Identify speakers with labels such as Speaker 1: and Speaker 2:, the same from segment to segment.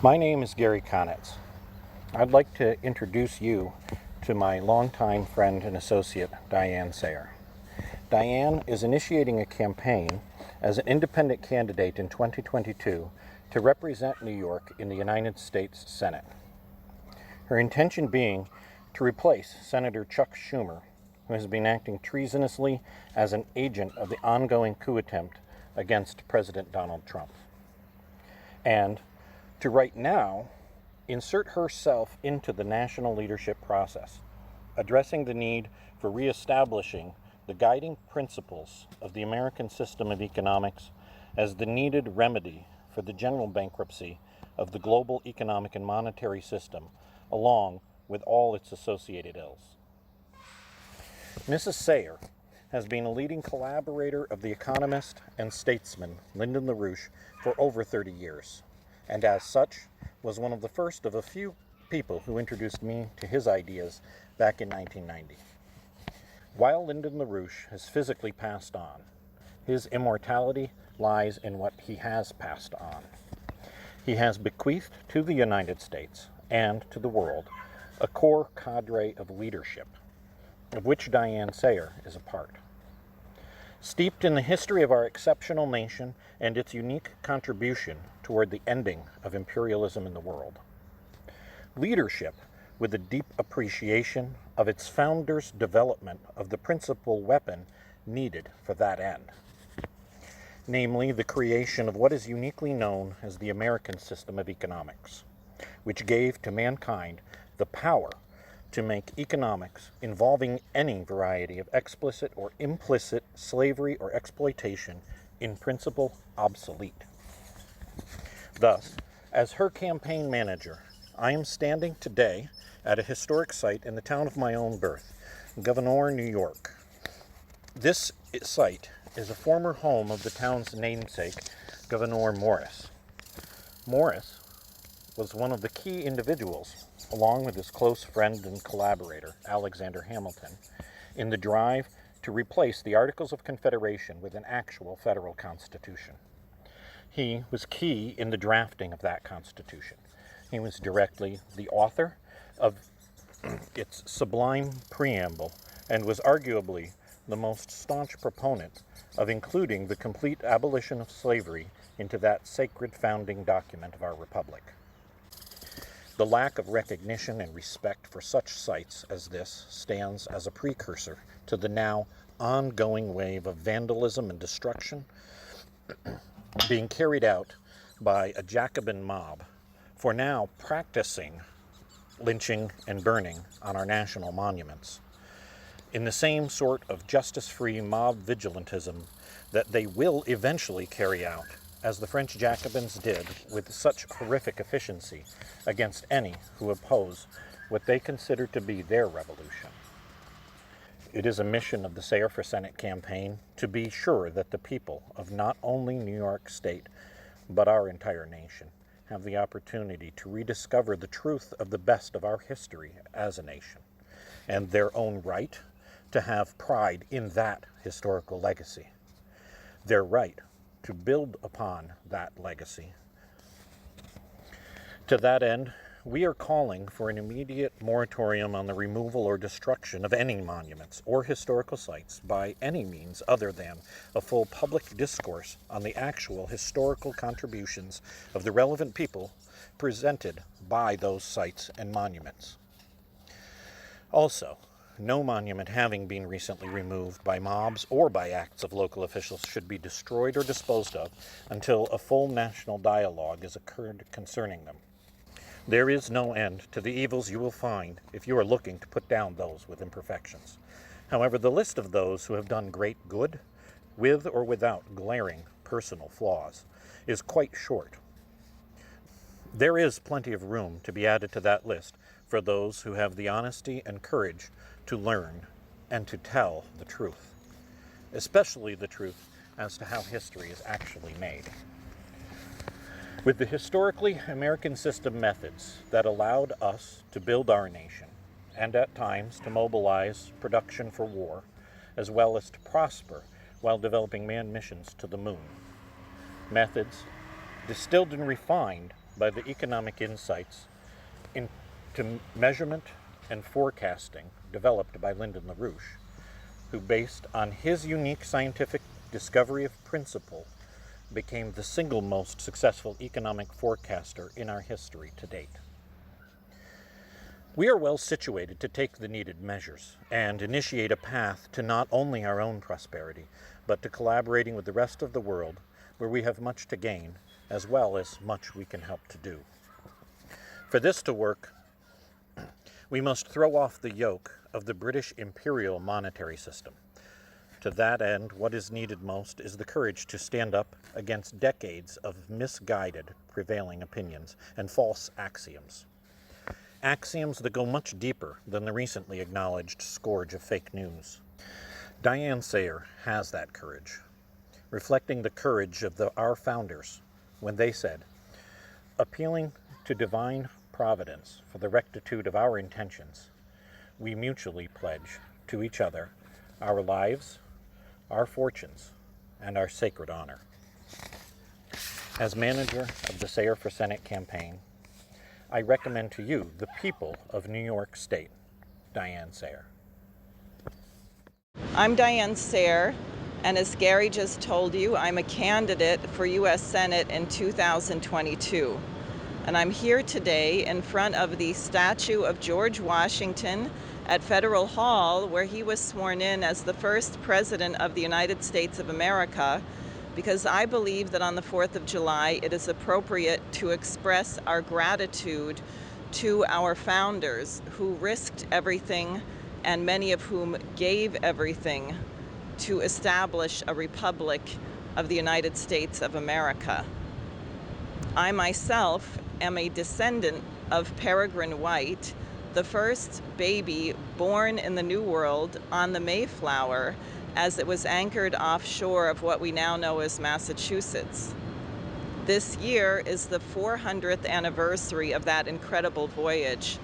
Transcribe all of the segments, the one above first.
Speaker 1: My name is Gary Kanitz. I'd like to introduce you to my longtime friend and associate, Diane Sayer. Diane is initiating a campaign as an independent candidate in 2022 to represent New York in the United States Senate. Her intention being to replace Senator Chuck Schumer, who has been acting treasonously as an agent of the ongoing coup attempt against President Donald Trump. And to right now insert herself into the national leadership process, addressing the need for reestablishing the guiding principles of the American system of economics as the needed remedy for the general bankruptcy of the global economic and monetary system, along with all its associated ills. Mrs. Sayer has been a leading collaborator of the economist and statesman Lyndon LaRouche for over 30 years, and as such was one of the first of a few people who introduced me to his ideas back in 1990. While Lyndon LaRouche has physically passed on, his immortality lies in what he has passed on. He has bequeathed to the United States and to the world a core cadre of leadership, of which Diane Sayer is a part. Steeped in the history of our exceptional nation and its unique contribution toward the ending of imperialism in the world. Leadership with a deep appreciation of its founders' development of the principal weapon needed for that end, namely the creation of what is uniquely known as the American system of economics, which gave to mankind the power to make economics involving any variety of explicit or implicit slavery or exploitation in principle obsolete. Thus, as her campaign manager, I am standing today at a historic site in the town of my own birth, Gouverneur, New York. This site is a former home of the town's namesake, Gouverneur Morris. Morris was one of the key individuals, along with his close friend and collaborator, Alexander Hamilton, in the drive to replace the Articles of Confederation with an actual federal constitution. He was key in the drafting of that constitution. He was directly the author of its sublime preamble and was arguably the most staunch proponent of including the complete abolition of slavery into that sacred founding document of our republic. The lack of recognition and respect for such sites as this stands as a precursor to the now ongoing wave of vandalism and destruction being carried out by a Jacobin mob for now practicing lynching and burning on our national monuments in the same sort of justice-free mob vigilantism that they will eventually carry out, as the French Jacobins did with such horrific efficiency against any who oppose what they consider to be their revolution. It is a mission of the Sayer for Senate campaign to be sure that the people of not only New York State, but our entire nation, have the opportunity to rediscover the truth of the best of our history as a nation, and their own right to have pride in that historical legacy, their right to build upon that legacy. To that end, we are calling for an immediate moratorium on the removal or destruction of any monuments or historical sites by any means other than a full public discourse on the actual historical contributions of the relevant people presented by those sites and monuments. Also, no monument having been recently removed by mobs or by acts of local officials should be destroyed or disposed of until a full national dialogue has occurred concerning them. There is no end to the evils you will find if you are looking to put down those with imperfections. However, the list of those who have done great good, with or without glaring personal flaws, is quite short. There is plenty of room to be added to that list for those who have the honesty and courage to learn and to tell the truth, especially the truth as to how history is actually made. With the historically American system methods that allowed us to build our nation, and at times to mobilize production for war, as well as to prosper while developing manned missions to the moon. Methods distilled and refined by the economic insights into measurement and forecasting developed by Lyndon LaRouche, who, based on his unique scientific discovery of principle, became the single most successful economic forecaster in our history to date. We are well situated to take the needed measures and initiate a path to not only our own prosperity, but to collaborating with the rest of the world, where we have much to gain, as well as much we can help to do. For this to work, we must throw off the yoke of the British imperial monetary system. To that end, what is needed most is the courage to stand up against decades of misguided prevailing opinions and false axioms. Axioms that go much deeper than the recently acknowledged scourge of fake news. Diane Sayer has that courage, reflecting the courage of our founders when they said, appealing to divine providence for the rectitude of our intentions, we mutually pledge to each other our lives, our fortunes, and our sacred honor. As manager of the Sayer for Senate campaign, I recommend to you the people of New York State, Diane Sayer.
Speaker 2: I'm Diane Sayer, and as Gary just told you, I'm a candidate for U.S. Senate in 2022. And I'm here today in front of the statue of George Washington at Federal Hall, where he was sworn in as the first president of the United States of America, because I believe that on the 4th of July, it is appropriate to express our gratitude to our founders who risked everything, and many of whom gave everything to establish a republic of the United States of America. I myself am a descendant of Peregrine White, the first baby born in the New World on the Mayflower, as it was anchored offshore of what we now know as Massachusetts. This year is the 400th anniversary of that incredible voyage,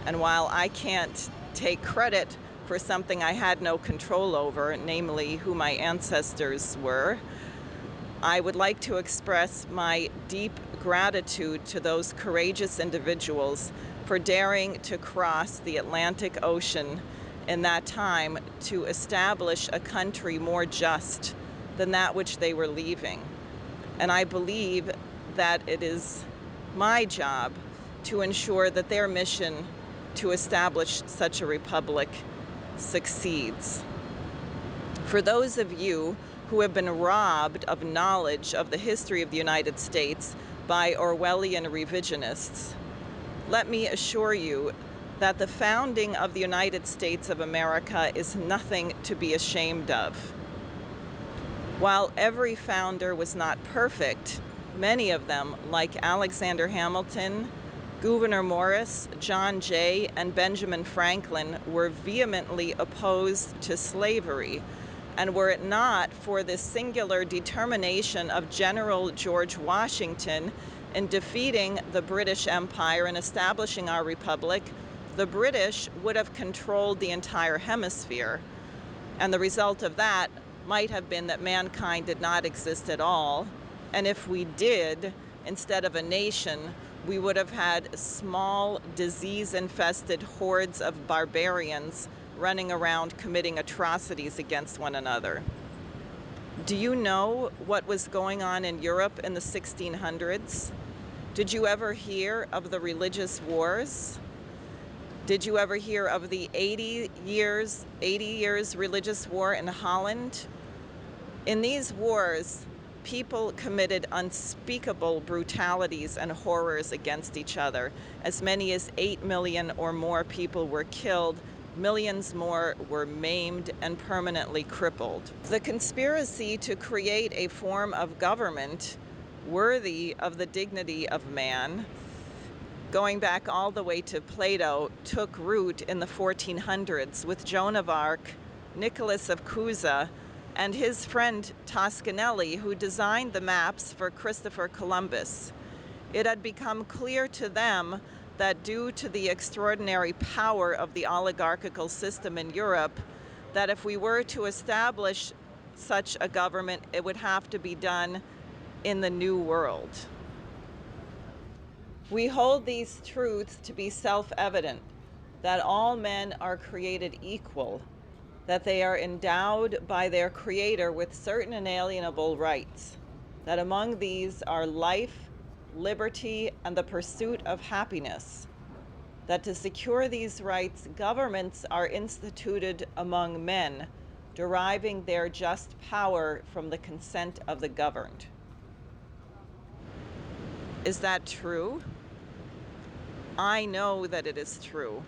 Speaker 2: and while I can't take credit for something I had no control over, namely who my ancestors were, I would like to express my deep gratitude to those courageous individuals for daring to cross the Atlantic Ocean in that time to establish a country more just than that which they were leaving. And I believe that it is my job to ensure that their mission to establish such a republic succeeds. For those of you who have been robbed of knowledge of the history of the United States by Orwellian revisionists, let me assure you that the founding of the United States of America is nothing to be ashamed of. While every founder was not perfect, many of them, like Alexander Hamilton, Gouverneur Morris, John Jay, and Benjamin Franklin, were vehemently opposed to slavery. And were it not for the singular determination of General George Washington in defeating the British Empire and establishing our republic, the British would have controlled the entire hemisphere. And the result of that might have been that mankind did not exist at all. And if we did, instead of a nation, we would have had small, disease-infested hordes of barbarians running around committing atrocities against one another. Do you know what was going on in Europe in the 1600s? Did you ever hear of the religious wars? Did you ever hear of the 80 years religious war in Holland? In these wars, people committed unspeakable brutalities and horrors against each other. As many as 8 million or more people were killed. Millions more were maimed and permanently crippled. The conspiracy to create a form of government worthy of the dignity of man, going back all the way to Plato, took root in the 1400s with Joan of Arc, Nicholas of Cusa, and his friend Toscanelli, who designed the maps for Christopher Columbus. It had become clear to them that due to the extraordinary power of the oligarchical system in Europe, that if we were to establish such a government, it would have to be done in the New World. We hold these truths to be self-evident, that all men are created equal, that they are endowed by their Creator with certain inalienable rights, that among these are life, liberty, and the pursuit of happiness, that to secure these rights, governments are instituted among men, deriving their just power from the consent of the governed. Is that true? I know that it is true,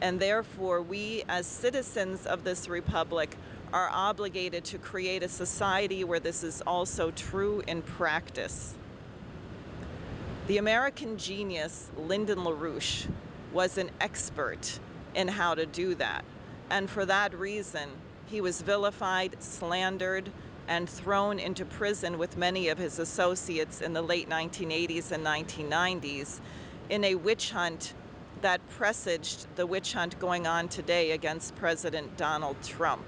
Speaker 2: and therefore we, as citizens of this republic, are obligated to create a society where this is also true in practice. The American genius Lyndon LaRouche was an expert in how to do that, and for that reason, he was vilified, slandered, and thrown into prison with many of his associates in the late 1980s and 1990s in a witch hunt that presaged the witch hunt going on today against President Donald Trump.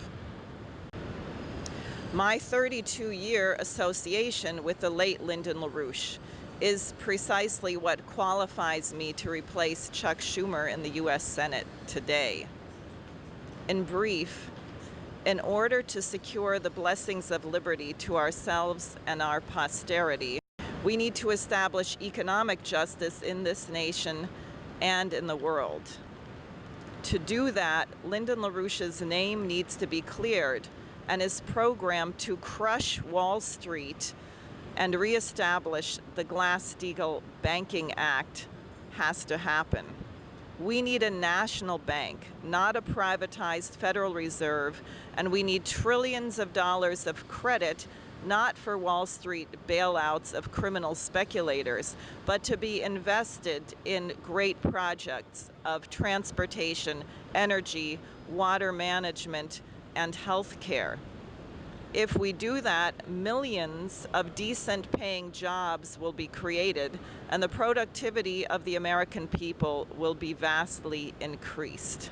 Speaker 2: My 32-year association with the late Lyndon LaRouche is precisely what qualifies me to replace Chuck Schumer in the U.S. Senate today. In brief, in order to secure the blessings of liberty to ourselves and our posterity, we need to establish economic justice in this nation and in the world. To do that, Lyndon LaRouche's name needs to be cleared, and his program to crush Wall Street and reestablish the Glass-Steagall Banking Act has to happen. We need a national bank, not a privatized Federal Reserve, and we need trillions of dollars of credit, not for Wall Street bailouts of criminal speculators, but to be invested in great projects of transportation, energy, water management, and health care. If we do that, millions of decent-paying jobs will be created, and the productivity of the American people will be vastly increased.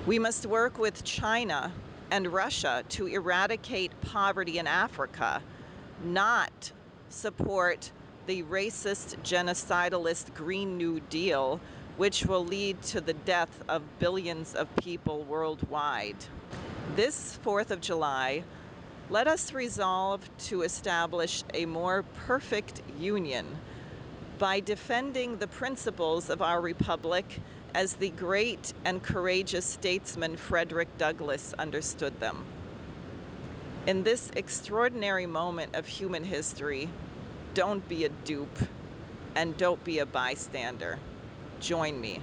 Speaker 2: We must work with China and Russia to eradicate poverty in Africa, not support the racist, genocidalist Green New Deal, which will lead to the death of billions of people worldwide. This 4th of July, let us resolve to establish a more perfect union by defending the principles of our republic as the great and courageous statesman Frederick Douglass understood them. In this extraordinary moment of human history, don't be a dupe and don't be a bystander. Join me.